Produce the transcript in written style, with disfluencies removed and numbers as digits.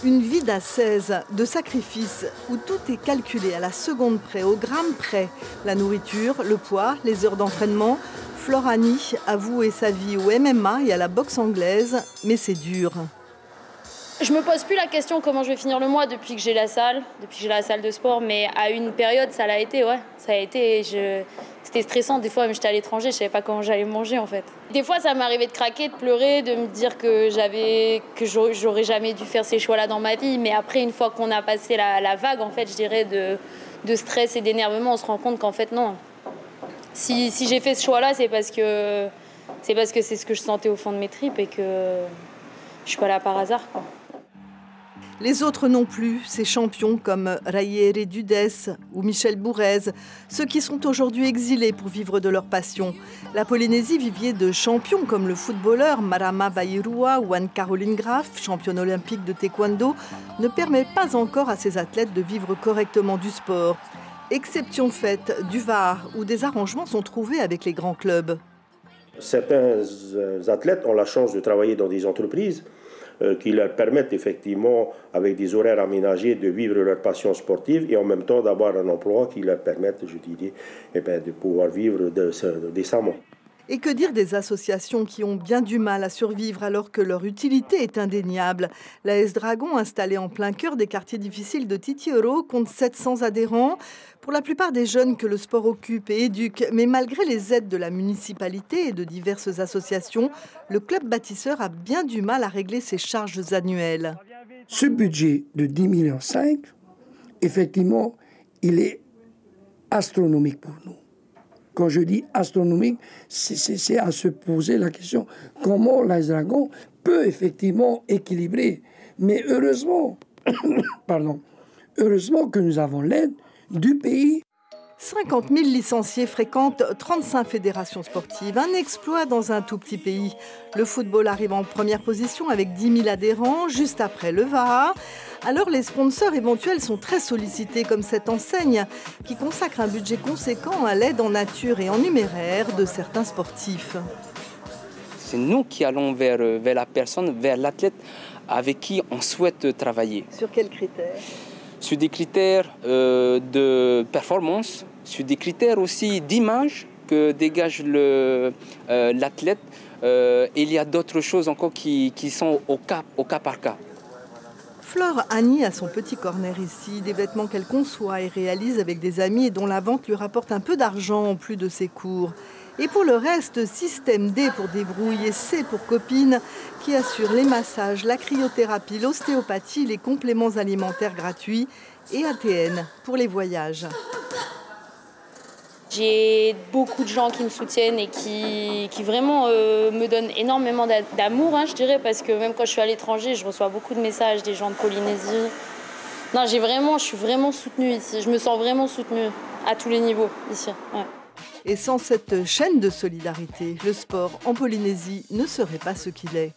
Une vie d'ascèse, de sacrifice, où tout est calculé à la seconde près, au gramme près. La nourriture, le poids, les heures d'entraînement. Flore Annie a voué sa vie au MMA et à la boxe anglaise, mais c'est dur. Je me pose plus la question comment je vais finir le mois depuis que j'ai la salle de sport, mais à une période ça l'a été, ouais. Ça a été, c'était stressant, des fois même j'étais à l'étranger, je savais pas comment j'allais manger en fait. Des fois ça m'arrivait de craquer, de pleurer, de me dire que j'aurais jamais dû faire ces choix-là dans ma vie, mais après une fois qu'on a passé la vague en fait, je dirais de stress et d'énervement, on se rend compte qu'en fait non. Si j'ai fait ce choix-là, c'est parce que c'est ce que je sentais au fond de mes tripes et que je suis pas là par hasard, quoi. Les autres non plus, ces champions comme Rayere Dudès ou Michel Bourrez, ceux qui sont aujourd'hui exilés pour vivre de leur passion. La Polynésie, vivier de champions comme le footballeur Marama Bairua ou Anne-Caroline Graf, championne olympique de taekwondo, ne permet pas encore à ces athlètes de vivre correctement du sport. Exception faite du VAR, où des arrangements sont trouvés avec les grands clubs. Certains athlètes ont la chance de travailler dans des entreprises qui leur permettent effectivement, avec des horaires aménagés, de vivre leur passion sportive et en même temps d'avoir un emploi qui leur permette, je dirais, de pouvoir vivre décemment. Et que dire des associations qui ont bien du mal à survivre alors que leur utilité est indéniable. L'AS Dragon, installée en plein cœur des quartiers difficiles de Titioro, compte 700 adhérents. Pour la plupart des jeunes que le sport occupe et éduque, mais malgré les aides de la municipalité et de diverses associations, le club bâtisseur a bien du mal à régler ses charges annuelles. Ce budget de 10,5 millions, effectivement, il est astronomique pour nous. Quand je dis astronomique, c'est à se poser la question comment l'AS Dragon peut effectivement équilibrer. Mais heureusement, heureusement que nous avons l'aide du pays. 50 000 licenciés fréquentent 35 fédérations sportives, un exploit dans un tout petit pays. Le football arrive en première position avec 10 000 adhérents, juste après le VAR. Alors les sponsors éventuels sont très sollicités, comme cette enseigne qui consacre un budget conséquent à l'aide en nature et en numéraire de certains sportifs. C'est nous qui allons vers la personne, vers l'athlète avec qui on souhaite travailler. Sur quels critères ? Sur des critères de performance, sur des critères aussi d'image que dégage l'athlète. Il y a d'autres choses encore qui sont au cas par cas. Flore Annie a son petit corner ici, des vêtements qu'elle conçoit et réalise avec des amis et dont la vente lui rapporte un peu d'argent en plus de ses cours. Et pour le reste, système D pour débrouille et C pour copine, qui assure les massages, la cryothérapie, l'ostéopathie, les compléments alimentaires gratuits et ATN pour les voyages. J'ai beaucoup de gens qui me soutiennent et qui vraiment me donnent énormément d'amour, je dirais, parce que même quand je suis à l'étranger, je reçois beaucoup de messages des gens de Polynésie. Non, je suis vraiment soutenue ici. Je me sens vraiment soutenue à tous les niveaux ici. Ouais. Et sans cette chaîne de solidarité, le sport en Polynésie ne serait pas ce qu'il est.